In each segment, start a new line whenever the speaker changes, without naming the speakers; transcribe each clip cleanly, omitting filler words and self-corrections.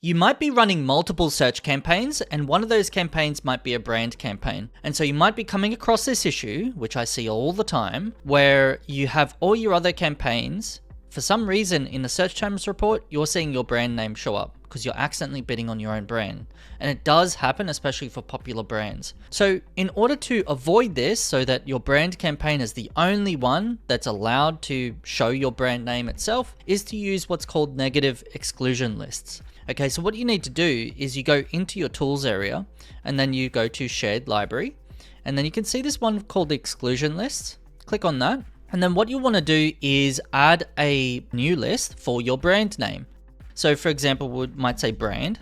You might be running multiple search campaigns, and one of those campaigns might be a brand campaign. And so you might be coming across this issue, which I see all the time, where you have all your other campaigns. For some reason, in the search terms report, you're seeing your brand name show up because you're accidentally bidding on your own brand. And it does happen, especially for popular brands. So in order to avoid this, so that your brand campaign is the only one that's allowed to show your brand name itself, is to use what's called negative exclusion lists. Okay, so what you need to do is you go into your tools area and then you go to shared library, and then you can see this one called the exclusion lists. Click on that. And then what you want to do is add a new list for your brand name. So for example, we might say brand,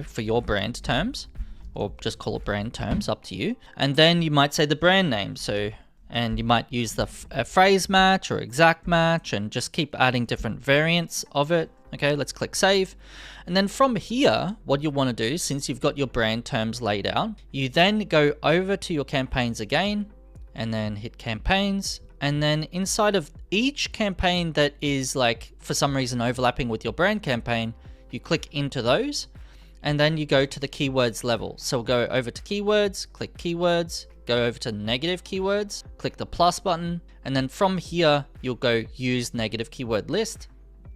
for your brand terms, or just call it brand terms, up to you. And then you might say the brand name. And you might use the phrase match or exact match and just keep adding different variants of it. Okay, let's click save. And then from here, what you'll want to do, since you've got your brand terms laid out, you then go over to your campaigns again and then hit campaigns. And then inside of each campaign that is for some reason overlapping with your brand campaign, you click into those and then you go to the keywords level. So we'll go over to keywords, click keywords, go over to negative keywords, click the plus button, and then from here, you'll go use negative keyword list,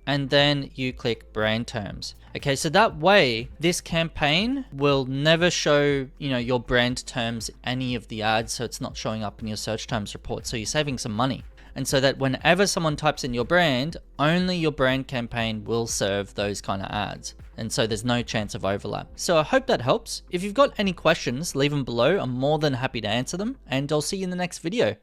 and then you click brand terms. Okay, so that way, this campaign will never show, your brand terms, any of the ads, so it's not showing up in your search terms report, so you're saving some money. And so that whenever someone types in your brand, only your brand campaign will serve those kind of ads. And so there's no chance of overlap. So I hope that helps. If you've got any questions, leave them below. I'm more than happy to answer them, and I'll see you in the next video.